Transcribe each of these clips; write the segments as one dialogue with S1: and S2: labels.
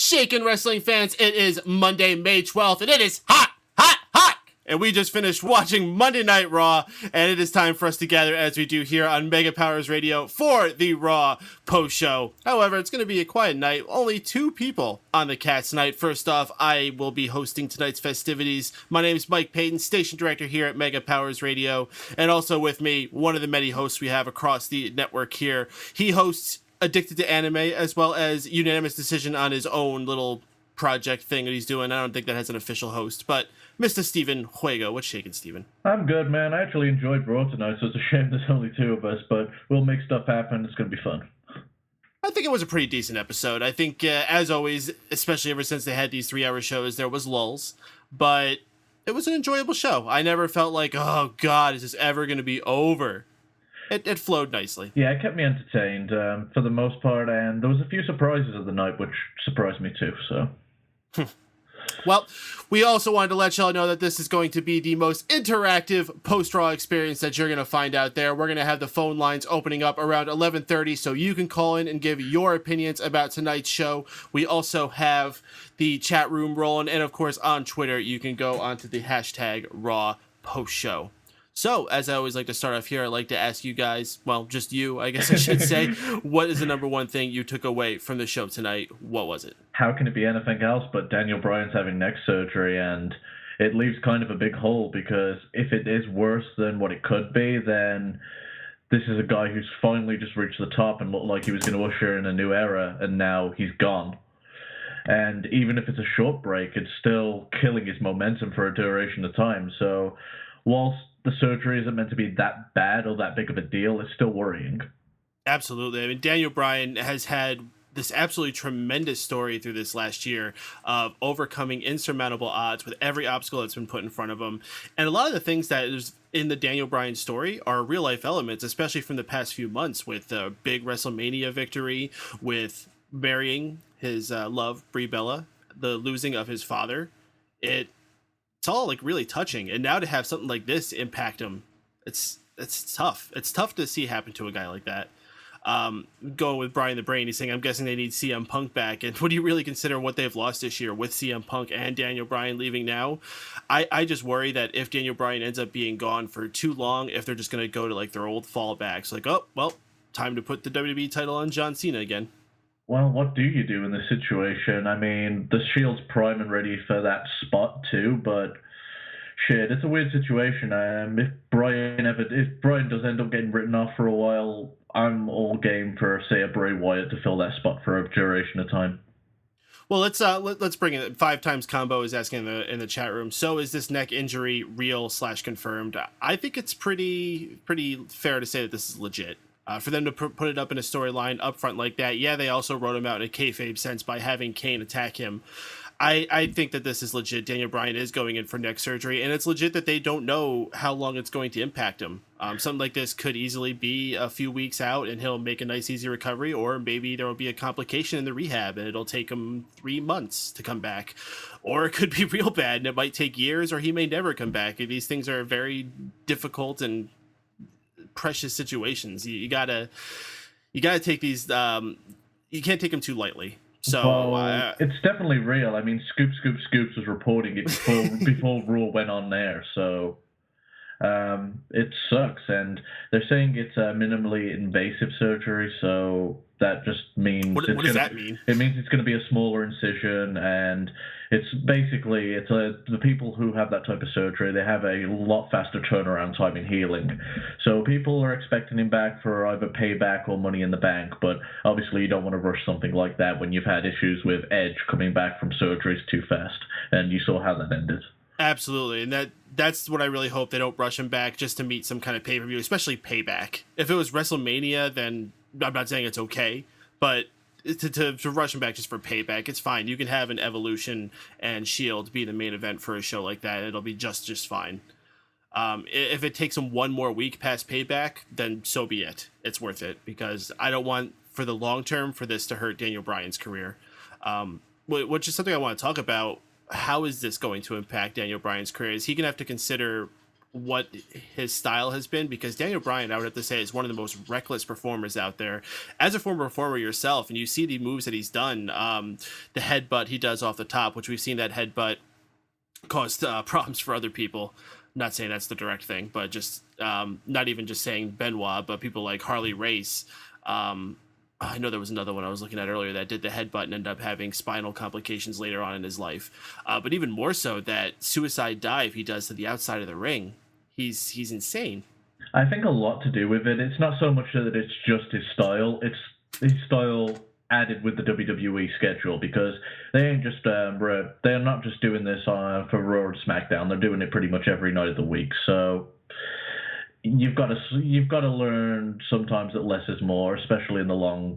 S1: shaking, wrestling fans? It is Monday, May 12th, and it is hot, hot, hot! And we just finished watching Monday Night Raw, and it is time for us to gather as we do here on Mega Powers Radio for the Raw post-show. However, it's going to be a quiet night. Only 2 people on the cast tonight. First off, I will be hosting tonight's festivities. My name is Mike Paden, station director here at Mega Powers Radio, and also with me, one of the many hosts we have across the network here. He hosts Addicted to Anime, as well as Unanimous Decision on his own little project thing that he's doing. I don't think that has an official host, but Mr. Steven Wago. What's shaking, Steven?
S2: I'm good, man. I actually enjoyed Raw tonight, so it's a shame there's only 2 of us, but we'll make stuff happen. It's going to be fun.
S1: I think it was a pretty decent episode. I think, as always, especially ever since they had these 3-hour shows, there was lulls, but it was an enjoyable show. I never felt like, oh God, is this ever going to be over? It flowed nicely.
S2: Yeah, it kept me entertained for the most part, and there was a few surprises of the night, which surprised me too, so...
S1: Well, we also wanted to let y'all know that this is going to be the most interactive post-Raw experience that you're going to find out there. We're going to have the phone lines opening up around 11:30, so you can call in and give your opinions about tonight's show. We also have the chat room rolling, and of course on Twitter, you can go onto the hashtag Raw Post Show. So, as I always like to start off here, I'd like to ask you guys, well, just you, I guess I should say, what is the number one thing you took away from the show tonight? What was it?
S2: How can it be anything else but Daniel Bryan's having neck surgery, and it leaves kind of a big hole, because if it is worse than what it could be, then this is a guy who's finally just reached the top and looked like he was going to usher in a new era, and now he's gone. And even if it's a short break, it's still killing his momentum for a duration of time. So, whilst the surgery isn't meant to be that bad or that big of a deal, it's still worrying.
S1: Absolutely. I mean, Daniel Bryan has had this absolutely tremendous story through this last year of overcoming insurmountable odds with every obstacle that's been put in front of him. And a lot of the things that is in the Daniel Bryan story are real life elements, especially from the past few months, with a big WrestleMania victory, with marrying his love, Brie Bella, the losing of his father. It's all like really touching, and now to have something like this impact him, it's tough. It's tough to see happen to a guy like that. Going with Brian the Brain, he's saying, I'm guessing they need CM Punk back. And what do you really consider what they've lost this year with CM Punk and Daniel Bryan leaving now? I just worry that if Daniel Bryan ends up being gone for too long, if they're just going to go to like their old fallbacks, like, oh, well, time to put the WWE title on John Cena again.
S2: Well, what do you do in this situation? I mean, the Shield's prime and ready for that spot too, but shit, it's a weird situation. If Bryan does end up getting written off for a while, I'm all game for, say, a Bray Wyatt to fill that spot for a duration of time.
S1: Well, let's bring it. 5 times combo is asking in the chat room. So is this neck injury real / confirmed? I think it's pretty fair to say that this is legit. For them to put it up in a storyline up front like that, yeah, they also wrote him out in a kayfabe sense by having Kane attack him. I think that this is legit. Daniel Bryan is going in for neck surgery, and it's legit that they don't know how long it's going to impact him. Something like this could easily be a few weeks out, and he'll make a nice, easy recovery, or maybe there will be a complication in the rehab, and it'll take him 3 months to come back. Or it could be real bad, and it might take years, or he may never come back. These things are very difficult and precious situations. You gotta take these. You can't take them too lightly. So
S2: it's definitely real. I mean, Scoops was reporting it before Raw went on there. So it sucks, and they're saying it's a minimally invasive surgery. So that just means
S1: what does that mean?
S2: It means it's going to be a smaller incision, and it's basically the people who have that type of surgery, they have a lot faster turnaround time in healing. So people are expecting him back for either payback or Money in the Bank, but obviously you don't want to rush something like that when you've had issues with Edge coming back from surgeries too fast, and you saw how that ended.
S1: Absolutely, and that's what I really hope. They don't rush him back just to meet some kind of pay-per-view, especially Payback. If it was WrestleMania, then I'm not saying it's okay, but to rush him back just for Payback, it's fine. You can have an Evolution and Shield be the main event for a show like that. It'll be just fine. If it takes him 1 more week past Payback, then so be it. It's worth it, because I don't want, for the long term, for this to hurt Daniel Bryan's career. Which is something I want to talk about. How is this going to impact Daniel Bryan's career? Is he going to have to consider what his style has been, because Daniel Bryan, I would have to say, is one of the most reckless performers out there. As a former performer yourself, and you see the moves that he's done, the headbutt he does off the top, which we've seen that headbutt caused problems for other people. Not saying that's the direct thing, but just not even just saying Benoit, but people like Harley Race. I know there was another one I was looking at earlier that did the headbutt and ended up having spinal complications later on in his life. But even more so, that suicide dive he does to the outside of the ring, he's insane.
S2: I think a lot to do with it. It's not so much that it's just his style. It's his style added with the WWE schedule, because they ain't just they're not just doing this for Raw and SmackDown. They're doing it pretty much every night of the week. So you've got to learn sometimes that less is more, especially in the long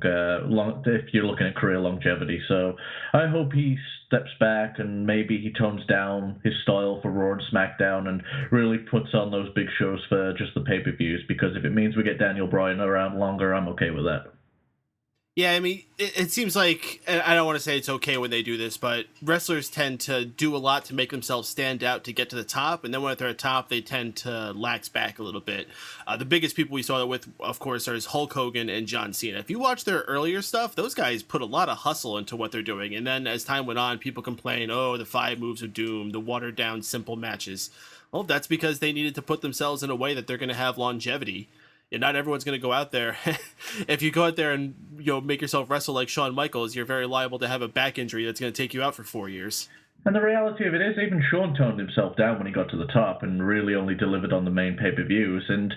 S2: if you're looking at career longevity. So I hope he steps back and maybe he tones down his style for Raw and SmackDown and really puts on those big shows for just the pay-per-views, because if it means we get Daniel Bryan around longer, I'm okay with that.
S1: Yeah, I mean, it seems like, and I don't want to say it's okay when they do this, but wrestlers tend to do a lot to make themselves stand out to get to the top, and then when they're at top, they tend to lax back a little bit. The biggest people we saw that with, of course, are Hulk Hogan and John Cena. If you watch their earlier stuff, those guys put a lot of hustle into what they're doing, and then as time went on, people complain, oh, the 5 moves of doom, the watered-down simple matches. Well, that's because they needed to put themselves in a way that they're going to have longevity. Yeah, not everyone's going to go out there. If you go out there and make yourself wrestle like Shawn Michaels, you're very liable to have a back injury that's going to take you out for 4 years.
S2: And the reality of it is, even Shawn toned himself down when he got to the top and really only delivered on the main pay-per-views. And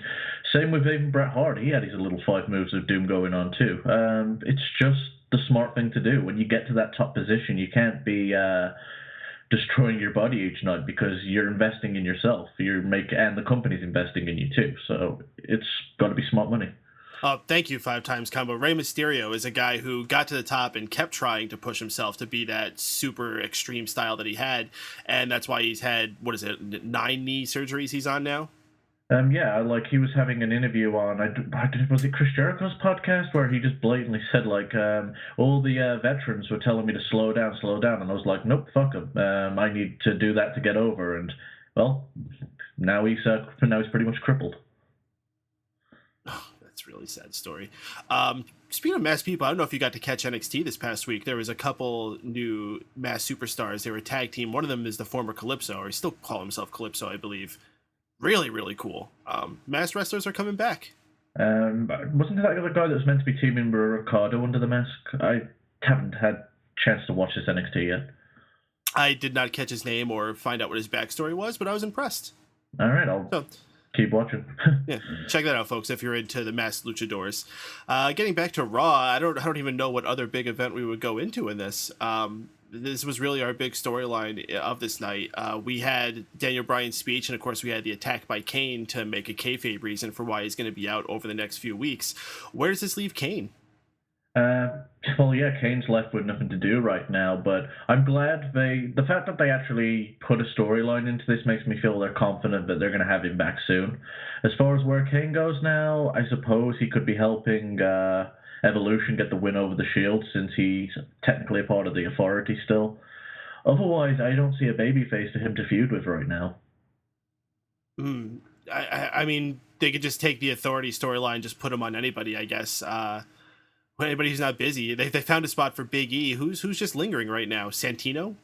S2: same with even Bret Hart. He had his little 5 moves of doom going on too. It's just the smart thing to do. When you get to that top position, you can't be destroying your body each night, because you're investing in yourself. And the company's investing in you too. So it's got to be smart money.
S1: Thank you, 5 times combo. Rey Mysterio is a guy who got to the top and kept trying to push himself to be that super extreme style that he had, and that's why he's had 9 knee surgeries he's on now.
S2: Yeah, like he was having an interview on, was it Chris Jericho's podcast, where he just blatantly said, like, all the veterans were telling me to slow down, and I was like, nope, fuck them. I need to do that to get over, and, well, now he's pretty much crippled.
S1: Oh, that's a really sad story. Speaking of masked people, I don't know if you got to catch NXT this past week. There was a couple new masked superstars. They were a tag team. One of them is the former Calypso, or he still call himself Calypso, I believe. Really, really cool. Masked wrestlers are coming back.
S2: Wasn't that the other guy that was meant to be teaming with Ricardo under the mask? I haven't had a chance to watch this NXT yet.
S1: I did not catch his name or find out what his backstory was, but I was impressed.
S2: All right, I'll keep watching.
S1: Yeah, check that out, folks, if you're into the masked luchadors. Getting back to Raw, I don't even know what other big event we would go into in this. This was really our big storyline of this night. We had Daniel Bryan's speech, and of course we had the attack by Kane to make a kayfabe reason for why he's going to be out over the next few weeks. Where does this leave Kane?
S2: Well, yeah, Kane's left with nothing to do right now, but I'm glad the fact that they actually put a storyline into this makes me feel they're confident that they're going to have him back soon. As far as where Kane goes now, I suppose he could be helping Evolution get the win over the Shield, since he's technically a part of the Authority still. Otherwise, I don't see a babyface for him to feud with right now.
S1: I mean, they could just take the Authority storyline, just put him on anybody, I guess. Anybody who's not busy. They found a spot for Big E. Who's just lingering right now? Santino?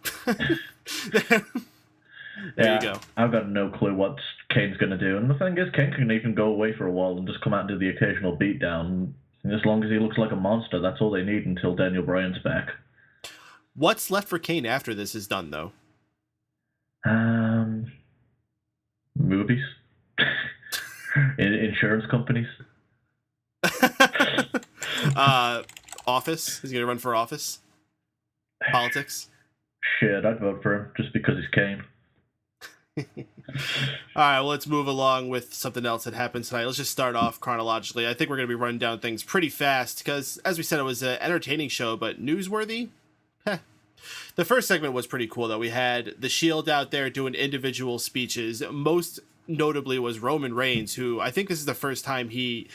S1: There you go.
S2: I've got no clue what Kane's going to do. And the thing is, Kane can even go away for a while and just come out and do the occasional beatdown. And as long as he looks like a monster, that's all they need until Daniel Bryan's back.
S1: What's left for Kane after this is done, though?
S2: Movies. Insurance companies.
S1: Office? Is he going to run for office? Politics?
S2: Shit, I'd vote for him just because he's Kane.
S1: All right, well, let's move along with something else that happened tonight. Let's just start off chronologically. I think we're going to be running down things pretty fast because, as we said, it was an entertaining show, but newsworthy? The first segment was pretty cool, though. We had the Shield out there doing individual speeches. Most notably was Roman Reigns, who I think this is the first time he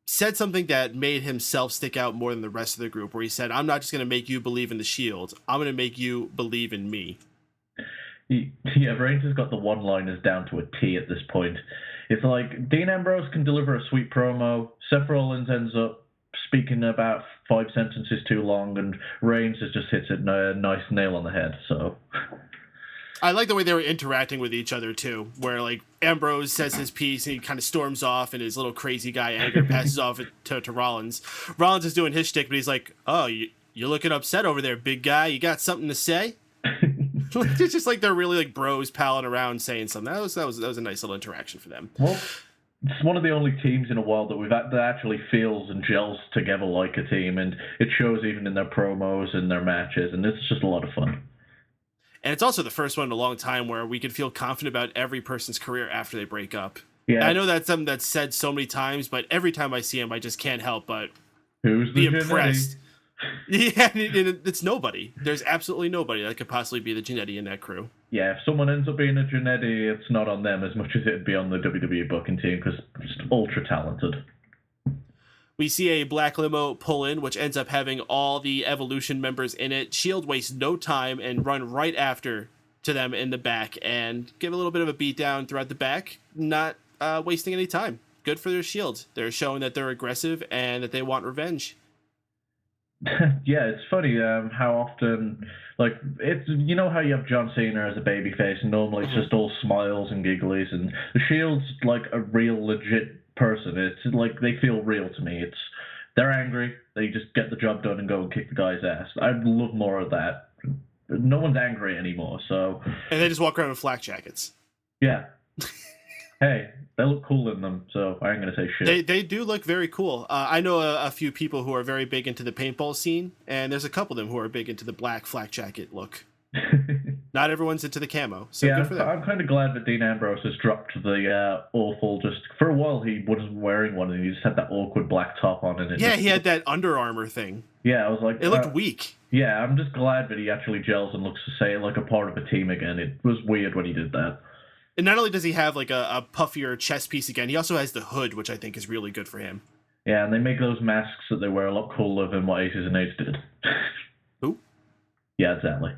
S1: said something that made himself stick out more than the rest of the group, where he said, I'm not just going to make you believe in the Shield. I'm going to make you believe in me.
S2: Yeah, Reigns has got the one-liners down to a T at this point. It's like Dean Ambrose can deliver a sweet promo, Seth Rollins ends up speaking about 5 sentences too long, and Reigns just hits it a nice nail on the head. So
S1: I like the way they were interacting with each other too, where like Ambrose says his piece and he kind of storms off, and his little crazy guy anger passes off to Rollins. Rollins is doing his shtick, but he's like, "Oh, you're looking upset over there, big guy. You got something to say?" It's just like they're really like bros palling around saying something. That was a nice little interaction for them.
S2: Well, it's one of the only teams in a while that actually feels and gels together like a team, and it shows even in their promos and their matches, and it's just a lot of fun.
S1: And it's also the first one in a long time where we can feel confident about every person's career after they break up.
S2: Yeah,
S1: I know that's something that's said so many times, but every time I see him, I just can't help but
S2: who's
S1: be
S2: the
S1: impressed. Yeah, it's nobody. There's absolutely nobody that could possibly be the Jannetty in that crew.
S2: Yeah, if someone ends up being a Jannetty, it's not on them as much as it'd be on the WWE booking team, because it's just ultra talented.
S1: We see a black limo pull in, which ends up having all the Evolution members in it. Shield wastes no time and run right after to them in the back and give a little bit of a beatdown throughout the back, not wasting any time. Good for their Shield. They're showing that they're aggressive and that they want revenge.
S2: Yeah, it's funny how often, like, it's, you know how you have John Cena as a babyface, and normally it's just all smiles and gigglies, and the Shield's like a real legit person. It's like they feel real to me. They're angry, they just get the job done and go and kick the guy's ass. I'd love more of that. No one's angry anymore, so.
S1: And they just walk around in flak jackets.
S2: Yeah. Hey, they look cool in them, so I ain't gonna say shit.
S1: They do look very cool. I know a few people who are very big into the paintball scene, and there's a couple of them who are big into the black flak jacket look. Not everyone's into the camo, so
S2: yeah,
S1: good for them.
S2: I'm kind of glad that Dean Ambrose has dropped the awful. Just for a while, he wasn't wearing one, and he just had that awkward black top on, and
S1: he had that Under Armour thing.
S2: Yeah, I was like,
S1: it looked weak.
S2: Yeah, I'm just glad that he actually gels and looks to say like a part of a team again. It was weird when he did that.
S1: And not only does he have like a puffier chest piece again, he also has the hood, which I think is really good for him.
S2: Yeah, and they make those masks that they wear a lot cooler than what Aces and Eights did.
S1: Who?
S2: Yeah, exactly.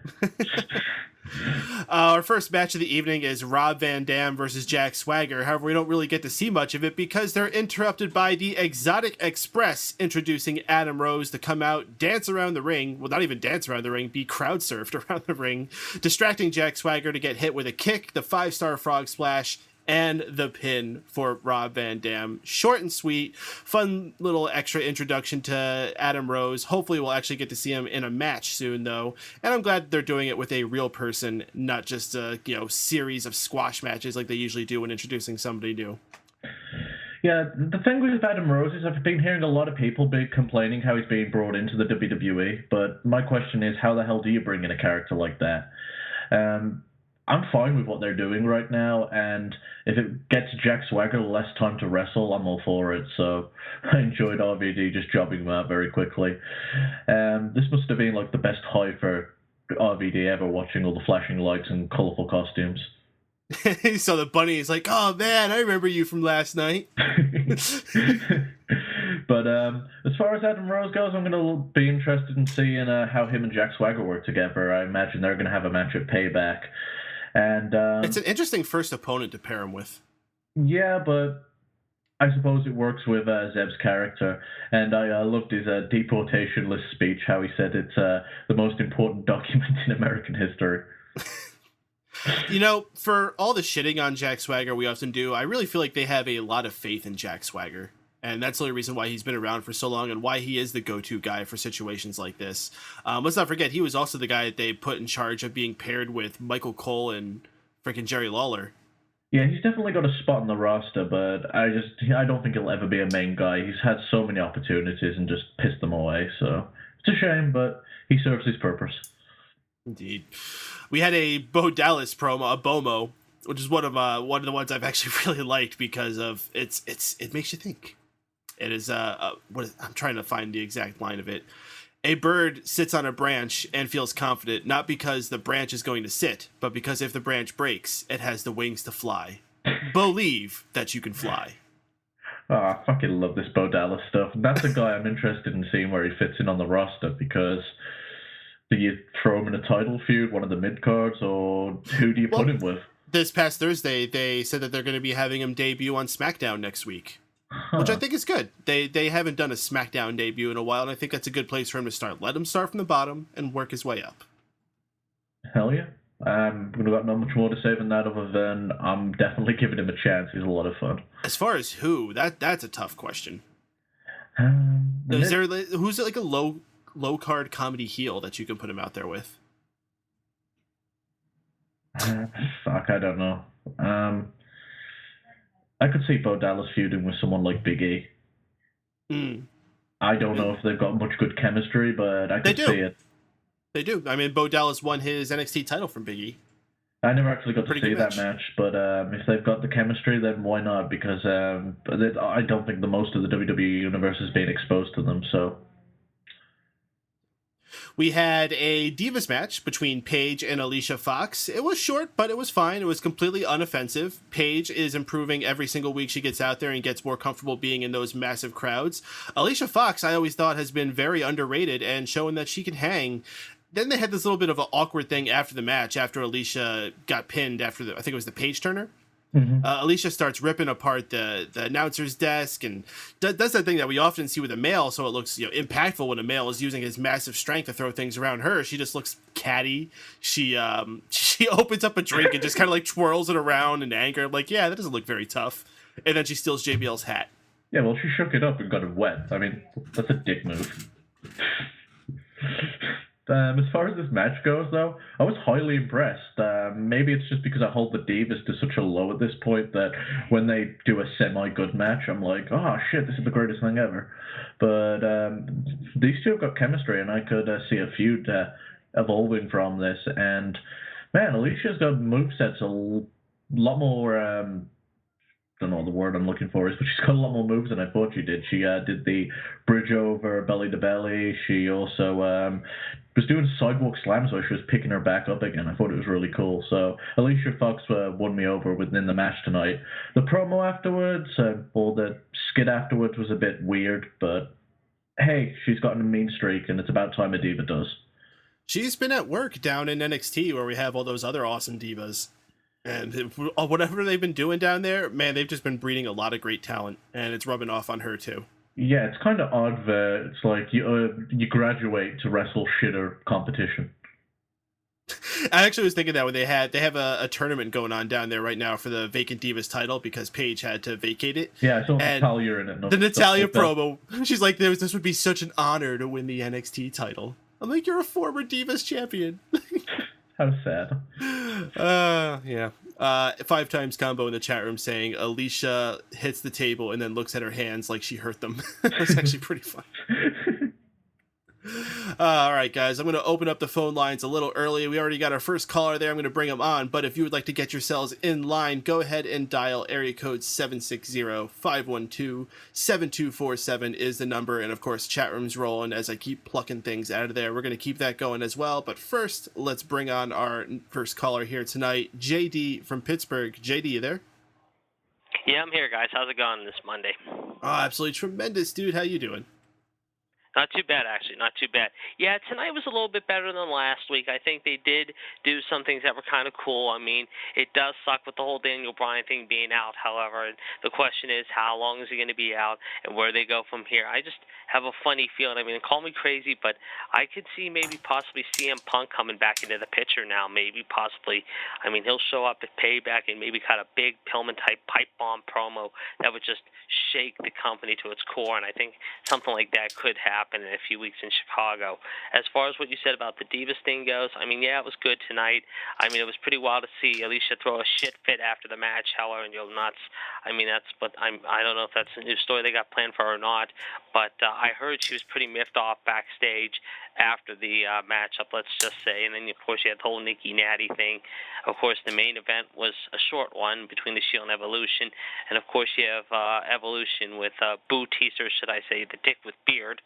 S1: Our first match of the evening is Rob Van Dam versus Jack Swagger. However, we don't really get to see much of it because they're interrupted by the Exotic Express introducing Adam Rose to come out, dance around the ring. Well, not even dance around the ring, be crowd surfed around the ring, distracting Jack Swagger to get hit with a kick, the 5-star frog splash, and the pin for Rob Van Dam. Short and sweet, fun little extra introduction to Adam Rose. Hopefully we'll actually get to see him in a match soon, though. And I'm glad they're doing it with a real person, not just a series of squash matches like they usually do when introducing somebody new.
S2: Yeah, the thing with Adam Rose is I've been hearing a lot of people complaining how he's being brought into the WWE, but my question is, how the hell do you bring in a character like that? I'm fine with what they're doing right now, and if it gets Jack Swagger less time to wrestle, I'm all for it. So I enjoyed RVD just jobbing him out very quickly. This must have been like the best high for RVD ever, watching all the flashing lights and colorful costumes.
S1: He saw the bunny, he's like, oh man, I remember you from last night.
S2: But as far as Adam Rose goes, I'm going to be interested in seeing how him and Jack Swagger work together. I imagine they're going to have a match at Payback. And
S1: it's an interesting first opponent to pair him with.
S2: Yeah, but I suppose it works with Zeb's character. And I loved his deportation list speech, how he said it's the most important document in American history.
S1: For all the shitting on Jack Swagger we often do, I really feel like they have a lot of faith in Jack Swagger. And that's the only reason why he's been around for so long and why he is the go-to guy for situations like this. Let's not forget, he was also the guy that they put in charge of being paired with Michael Cole and freaking Jerry Lawler.
S2: Yeah, he's definitely got a spot on the roster, but I don't think he'll ever be a main guy. He's had so many opportunities and just pissed them away. So it's a shame, but he serves his purpose.
S1: Indeed. We had a Bo Dallas promo, a BOMO, which is one of the ones I've actually really liked because of it makes you think. It is I'm trying to find the exact line of it. A bird sits on a branch and feels confident, not because the branch is going to sit, but because if the branch breaks, it has the wings to fly. Believe that you can fly.
S2: Oh, I fucking love this Bo Dallas stuff. That's a guy I'm interested in seeing where he fits in on the roster because Do you throw him in a title feud, one of the mid cards, or who do you put him with?
S1: This past Thursday, they said that they're going to be having him debut on SmackDown next week, which I think is good. They haven't done a SmackDown debut in a while, and I think that's a good place for him to start. Let him start from the bottom and work his way up.
S2: Hell yeah. I've got not much more to say than that, other than I'm definitely giving him a chance. He's a lot of fun.
S1: As far as who, that's a tough question. Who's like a low card comedy heel that you can put him out there with?
S2: Fuck, I don't know. I could see Bo Dallas feuding with someone like Big E. I don't know if they've got much good chemistry, but I could see it. They do.
S1: I mean, Bo Dallas won his NXT title from Big E.
S2: I never actually got to see that match, but if they've got the chemistry, then why not? Because I don't think the most of the WWE universe is being exposed to them, so...
S1: We had a Divas match between Paige and Alicia Fox. It was short, but it was fine. It was completely unoffensive. Paige is improving every single week she gets out there and gets more comfortable being in those massive crowds. Alicia Fox, I always thought, has been very underrated and showing that she can hang. Then they had this little bit of an awkward thing after the match, after Alicia got pinned after I think it was the Paige turner.
S2: Mm-hmm.
S1: Alicia starts ripping apart the announcer's desk and does that thing that we often see with a male, so it looks impactful when a male is using his massive strength to throw things around her. She just looks catty. She opens up a drink and just kind of like twirls it around in anger. I'm like, yeah, that doesn't look very tough. And then she steals JBL's hat.
S2: Yeah, well, she shook it up and got it wet. I mean, that's a dick move. As far as this match goes, though, I was highly impressed. Maybe it's just because I hold the Divas to such a low at this point that when they do a semi-good match, I'm like, oh, shit, this is the greatest thing ever. But these two have got chemistry, and I could see a feud evolving from this. And, man, Alicia's got movesets a lot more... don't know what the word I'm looking for is, but she's got a lot more moves than I thought she did. She did the bridge over belly to belly. She also was doing sidewalk slams where she was picking her back up again. I thought it was really cool. So Alicia Fox won me over within the match tonight. The promo afterwards, or the skit afterwards, was a bit weird, but hey, she's gotten a mean streak, and it's about time a diva does.
S1: She's been at work down in NXT where we have all those other awesome divas. And whatever they've been doing down there, man, they've just been breeding a lot of great talent, and it's rubbing off on her too.
S2: Yeah, it's kind of odd that it's like you graduate to wrestle shitter competition.
S1: I actually was thinking that when they have a tournament going on down there right now for the vacant Divas title because Paige had to vacate it.
S2: Yeah, I saw Natalya in it.
S1: The Natalya promo, she's like, this would be such an honor to win the NXT title. I'm like, you're a former Divas champion.
S2: How sad.
S1: Yeah. 5 times combo in the chat room saying Alicia hits the table and then looks at her hands like she hurt them. That's actually pretty fun. All right, guys, I'm going to open up the phone lines a little early. We already got our first caller there. I'm going to bring him on. But if you would like to get yourselves in line, go ahead and dial area code 760-512-7247 is the number. And, of course, chat room's rolling as I keep plucking things out of there. We're going to keep that going as well. But first, let's bring on our first caller here tonight, JD from Pittsburgh. JD, you there?
S3: Yeah, I'm here, guys. How's it going this Monday?
S1: Oh, absolutely tremendous, dude. How you doing?
S3: Not too bad, actually. Not too bad. Yeah, tonight was a little bit better than last week. I think they did do some things that were kind of cool. I mean, it does suck with the whole Daniel Bryan thing being out, however. The question is, how long is he going to be out and where they go from here? I just have a funny feeling. I mean, call me crazy, but I could see maybe possibly CM Punk coming back into the picture now, maybe possibly. I mean, he'll show up at Payback and maybe cut a big Pillman-type pipe bomb promo that would just shake the company to its core, and I think something like that could happen in a few weeks in Chicago. As far as what you said about the Divas thing goes, I mean, yeah, it was good tonight. I mean, it was pretty wild to see Alicia throw a shit fit after the match, Heller, and you'll nuts. I mean, I don't know if that's a new story they got planned for her or not, but I heard she was pretty miffed off backstage after the matchup, let's just say. And then, of course, you had the whole Nikki Natty thing. Of course, the main event was a short one between the Shield and Evolution. And, of course, you have Evolution with Batista, should I say, the dick with beard.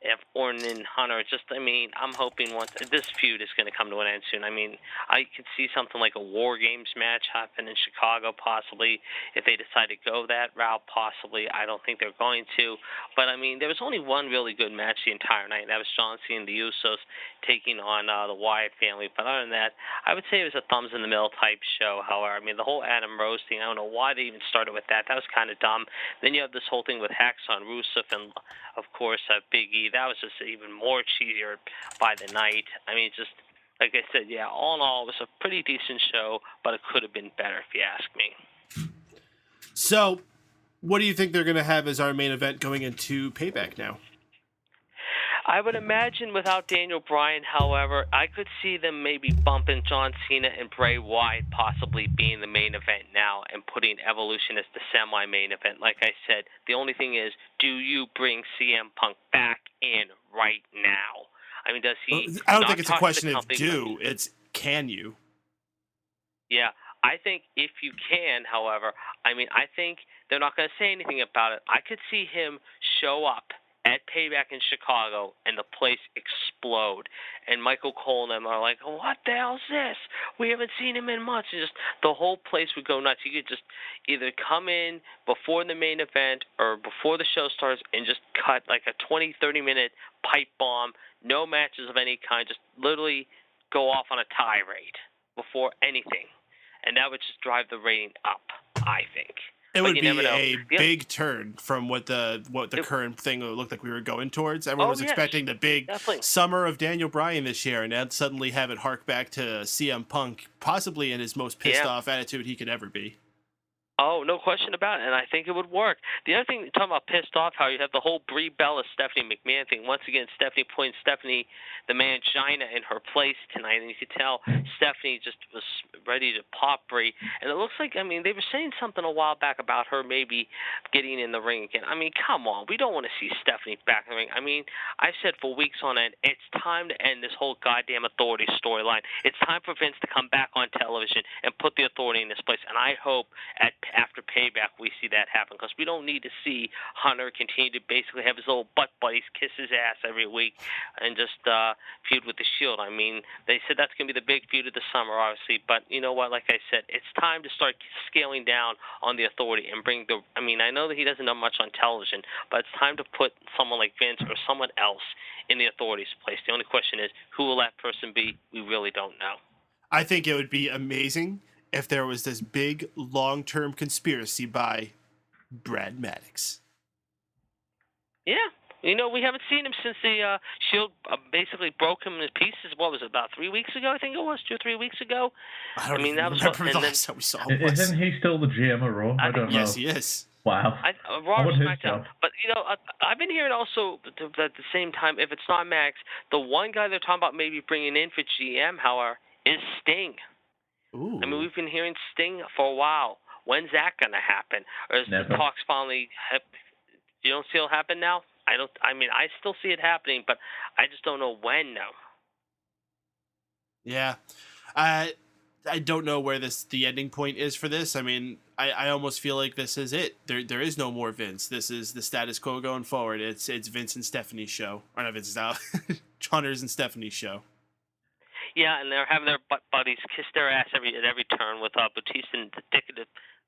S3: if Orton and Hunter, I'm hoping once this feud is going to come to an end soon. I mean, I could see something like a War Games match happen in Chicago, possibly, if they decide to go that route, possibly. I don't think they're going to. But, I mean, there was only one really good match the entire night, and that was John Cena and the Usos taking on the Wyatt family. But other than that, I would say it was a thumbs-in-the-middle type show, however. I mean, the whole Adam Rose thing, I don't know why they even started with that. That was kind of dumb. Then you have this whole thing with Hacksaw and Rusev and, of course, Big E. That was just even more cheesier by the night. I mean, just like I said, yeah, all in all, it was a pretty decent show, but it could have been better if you ask me.
S1: So, what do you think they're going to have as our main event going into Payback now?
S3: I would imagine without Daniel Bryan, however, I could see them maybe bumping John Cena and Bray Wyatt possibly being the main event now and putting Evolution as the semi-main event. Like I said, the only thing is, do you bring CM Punk back in right now? I mean, does he...
S1: I don't think it's a question of do, it's can you?
S3: Yeah, I think if you can, however, I mean, I think they're not going to say anything about it. I could see him show up at Payback in Chicago, and the place explode. And Michael Cole and them are like, what the hell's this? We haven't seen him in months. And just the whole place would go nuts. You could just either come in before the main event or before the show starts and just cut like a 20, 30-minute pipe bomb, no matches of any kind, just literally go off on a tirade before anything. And that would just drive the rating up, I think.
S1: It would be a big turn from what the current thing looked like we were going towards. Everyone was expecting the big summer of Daniel Bryan this year, and then suddenly have it hark back to CM Punk, possibly in his most pissed off attitude he could ever be.
S3: Oh, no question about it, and I think it would work. The other thing, talking about pissed off, how you have the whole Brie Bella Stephanie McMahon thing. Once again, Stephanie putting Stephanie the mangina in her place tonight, and you could tell Stephanie just was ready to pop Brie. And it looks like, I mean, they were saying something a while back about her maybe getting in the ring again. I mean, come on, we don't want to see Stephanie back in the ring. I mean, I've said for weeks on end, it's time to end this whole goddamn authority storyline. It's time for Vince to come back on television and put the authority in this place, and I hope after Payback we see that happen, because we don't need to see Hunter continue to basically have his little butt buddies kiss his ass every week and just feud with the Shield. I mean, they said that's going to be the big feud of the summer, obviously, but you know what, like I said, it's time to start scaling down on the authority and bring the, I mean, I know that he doesn't know much on television, but it's time to put someone like Vince or someone else in the authority's place. The only question is, who will that person be? We really don't know.
S1: I think it would be amazing if there was this big long-term conspiracy by Brad Maddox.
S3: Yeah. You know, we haven't seen him since the Shield basically broke him in pieces. What was it, about 3 weeks ago, I think it was? 2 or 3 weeks ago?
S1: I mean, that was what, the last time we saw him.
S2: Isn't he still the GM of Raw? I don't know.
S1: Yes, he is.
S2: Wow.
S3: Raw or SmackDown. But, you know, I've been hearing also at the same time, if it's not Max, the one guy they're talking about maybe bringing in for GM, however, is Sting.
S1: Ooh.
S3: I mean, we've been hearing Sting for a while. When's that going to happen? Or is the talks finally... You don't see it happen now? I mean, I still see it happening, but I just don't know when now.
S1: Yeah. I don't know where the ending point is for this. I mean, I almost feel like this is it. There is no more Vince. This is the status quo going forward. It's Vince and Stephanie's show. Or not Vince's now. Hunter's and Stephanie's show.
S3: Yeah, and they're having their butt buddies kiss their ass at every turn with Batista and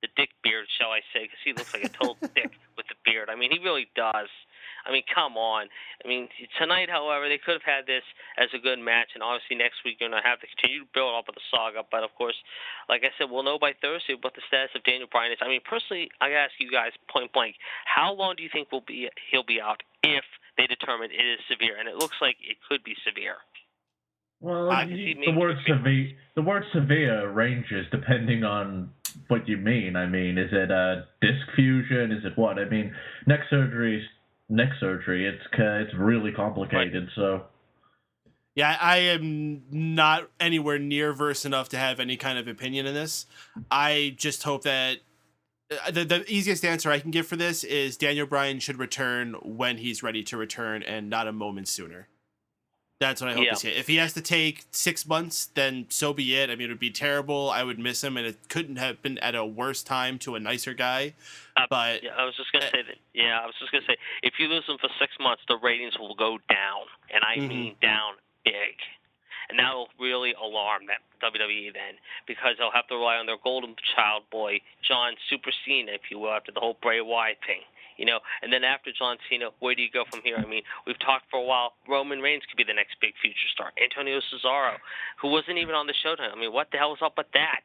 S3: the dick beard, shall I say, because he looks like a total dick with the beard. I mean, he really does. I mean, come on. I mean, tonight, however, they could have had this as a good match, and obviously next week you're going to have to continue to build up with the saga. But, of course, like I said, we'll know by Thursday what the status of Daniel Bryan is. I mean, personally, I got to ask you guys point blank, how long do you think he'll be out if they determine it is severe? And it looks like it could be severe.
S2: Well, the word severe ranges depending on what you mean. I mean, is it a disc fusion? Is it what? I mean, neck surgery. It's really complicated. Right. So,
S1: yeah, I am not anywhere near versed enough to have any kind of opinion in this. I just hope that the easiest answer I can give for this is Daniel Bryan should return when he's ready to return, and not a moment sooner. That's what I hope to see. If he has to take 6 months, then so be it. I mean, it would be terrible. I would miss him, and it couldn't have been at a worse time to a nicer guy. But
S3: I was just gonna say that. Yeah, I was just gonna say if you lose him for 6 months, the ratings will go down, and I mean down big, and that will really alarm that WWE then, because they'll have to rely on their golden child boy, John Super Cena, if you will, after the whole Bray Wyatt thing. And then after John Cena, where do you go from here? I mean, we've talked for a while. Roman Reigns could be the next big future star. Antonio Cesaro, who wasn't even on the show tonight. I mean, what the hell is up with that?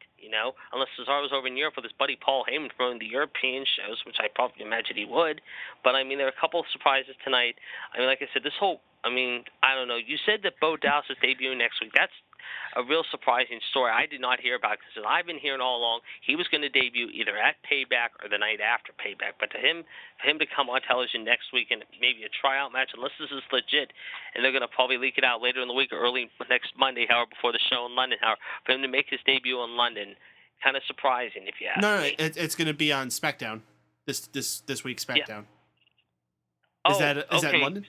S3: Unless Cesaro's over in Europe with his buddy Paul Heyman throwing the European shows, which I probably imagine he would. But, I mean, there are a couple of surprises tonight. I mean, like I said, I don't know. You said that Bo Dallas is debuting next week. That's a real surprising story. I did not hear about it, because I've been hearing all along he was going to debut either at Payback or the night after Payback. But for him to come on television next week and maybe a tryout match, unless this is legit, and they're going to probably leak it out later in the week or early next Monday, however, before the show in London, for him to make his debut in London, kind of surprising if you ask me.
S1: No, it's going to be on SmackDown this week's SmackDown.
S3: Yeah.
S1: Is that London?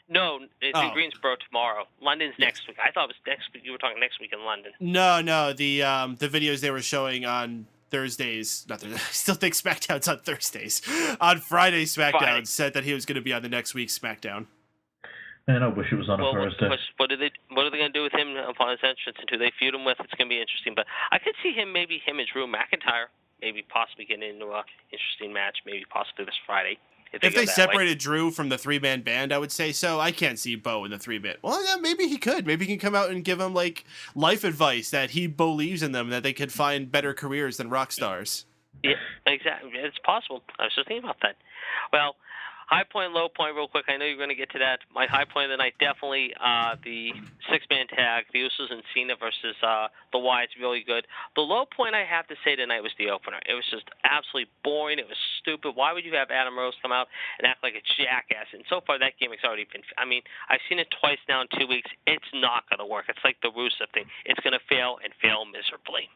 S3: No, it's in Greensboro tomorrow. London's next week. I thought it was next week. You were talking next week in London.
S1: No. The videos they were showing on Thursdays, not Thursdays, I still think SmackDown's on Thursdays. On Friday, SmackDown said that he was going to be on the next week's SmackDown.
S2: Man, I wish it was on a Thursday.
S3: What are they going to do with him upon his entrance, and who they feud him with? It's going to be interesting. But I could see him and Drew McIntyre maybe possibly getting into an interesting match, maybe possibly this Friday.
S1: If they separated Drew from the 3-man band, I would say so. I can't see Bo in the 3-man. Well, yeah, maybe he could. Maybe he can come out and give them life advice that he believes in them, that they could find better careers than rock stars.
S3: Yeah, exactly. It's possible. I was just thinking about that. Well, high point, low point, real quick. I know you're going to get to that. My high point of the night, definitely the 6-man tag, the Usos and Cena versus the Wyatts, really good. The low point I have to say tonight was the opener. It was just absolutely boring. It was stupid. Why would you have Adam Rose come out and act like a jackass? And so far, that gimmick's already been. I mean, I've seen it twice now in 2 weeks. It's not going to work. It's like the Rusev thing. It's going to fail and fail miserably.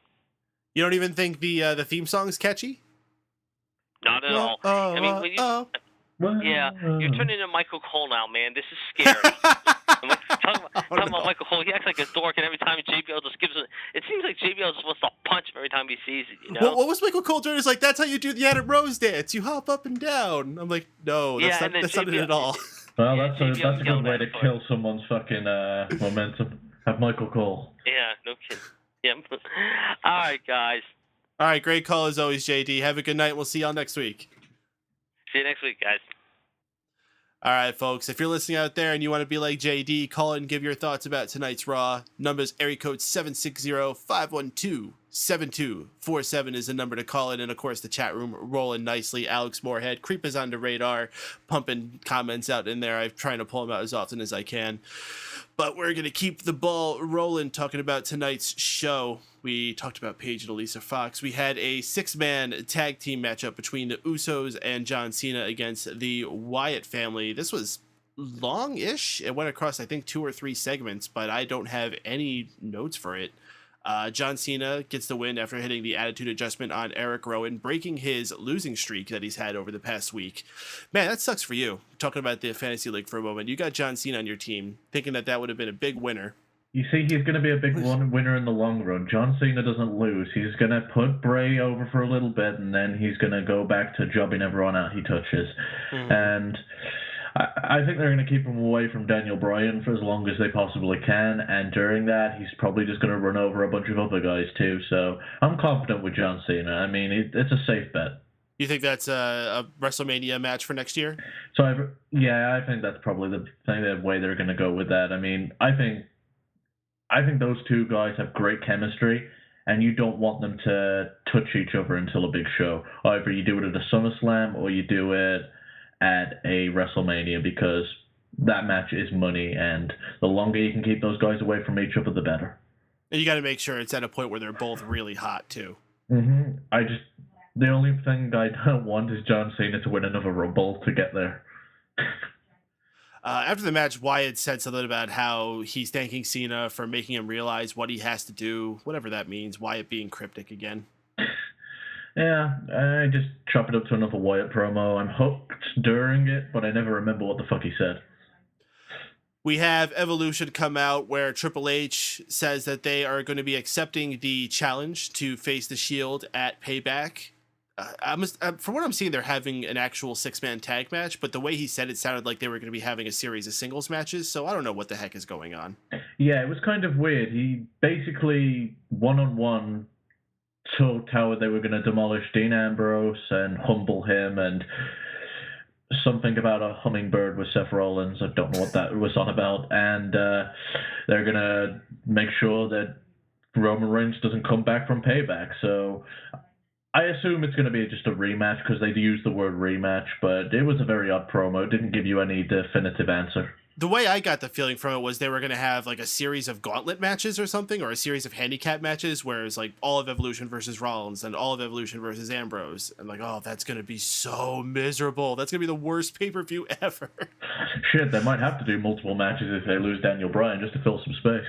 S1: You don't even think the theme song is catchy?
S3: Not at all. I mean, when you. Yeah, you're turning into Michael Cole now, man. This is scary. Talking about Michael Cole, he acts like a dork, and every time JBL just gives him, it seems like JBL just wants to punch him every time he sees it.
S1: What was Michael Cole doing? It's like, that's how you do the Adam Rose dance. You hop up and down. I'm like, no, that's not it at all.
S2: Well, that's a good way to kill someone's fucking momentum. Have Michael Cole.
S3: Yeah, no kidding. Yeah. All right, guys.
S1: All right, great call as always, JD. Have a good night. We'll see y'all next week.
S3: See you next week, guys.
S1: All right, folks. If you're listening out there and you want to be like JD, call in and give your thoughts about tonight's Raw. Numbers area code 760-512-7247 is the number to call in. And, of course, the chat room rolling nicely. Alex Moorhead, Creep is on the radar, pumping comments out in there. I'm trying to pull them out as often as I can. But we're going to keep the ball rolling talking about tonight's show. We talked about Paige and Alicia Fox. We had a 6-man tag team matchup between the Usos and John Cena against the Wyatt family. This was long-ish. It went across, I think, 2 or 3 segments, but I don't have any notes for it. John Cena gets the win after hitting the attitude adjustment on Eric Rowan, breaking his losing streak that he's had over the past week. Man, that sucks for you. Talking about the Fantasy League for a moment. You got John Cena on your team, thinking that would have been a big winner.
S2: You see, he's going to be a big winner in the long run. John Cena doesn't lose. He's going to put Bray over for a little bit, and then he's going to go back to jobbing everyone out he touches. Mm-hmm. And I think they're going to keep him away from Daniel Bryan for as long as they possibly can, and during that, he's probably just going to run over a bunch of other guys too. So I'm confident with John Cena. I mean, it's a safe bet.
S1: You think that's a WrestleMania match for next year?
S2: So I think that's probably the way they're going to go with that. I mean, I think those two guys have great chemistry, and you don't want them to touch each other until a big show. Either you do it at a SummerSlam or you do it at a WrestleMania, because that match is money, and the longer you can keep those guys away from each other, the better.
S1: And you got to make sure it's at a point where they're both really hot, too.
S2: Mm-hmm. The only thing I don't want is John Cena to win another Rumble to get there.
S1: After the match, Wyatt said something about how he's thanking Cena for making him realize what he has to do, whatever that means. Wyatt being cryptic again.
S2: Yeah, I just chop it up to another Wyatt promo. I'm hooked during it, but I never remember what the fuck he said.
S1: We have Evolution come out where Triple H says that they are going to be accepting the challenge to face the Shield at Payback. From what I'm seeing, they're having an actual 6-man tag match, but the way he said it sounded like they were going to be having a series of singles matches, so I don't know what the heck is going on.
S2: Yeah, it was kind of weird. He basically, one-on-one, talked how they were going to demolish Dean Ambrose and humble him, and something about a hummingbird with Seth Rollins. I don't know what that was on about. And they're going to make sure that Roman Reigns doesn't come back from Payback. So I assume it's going to be just a rematch because they use the word rematch, but it was a very odd promo. It didn't give you any definitive answer.
S1: The way I got the feeling from it was they were going to have like a series of gauntlet matches or something, or a series of handicap matches where it's like all of Evolution versus Rollins and all of Evolution versus Ambrose. And like, oh, that's going to be so miserable. That's going to be the worst pay-per-view ever.
S2: Shit, they might have to do multiple matches if they lose Daniel Bryan just to fill some space.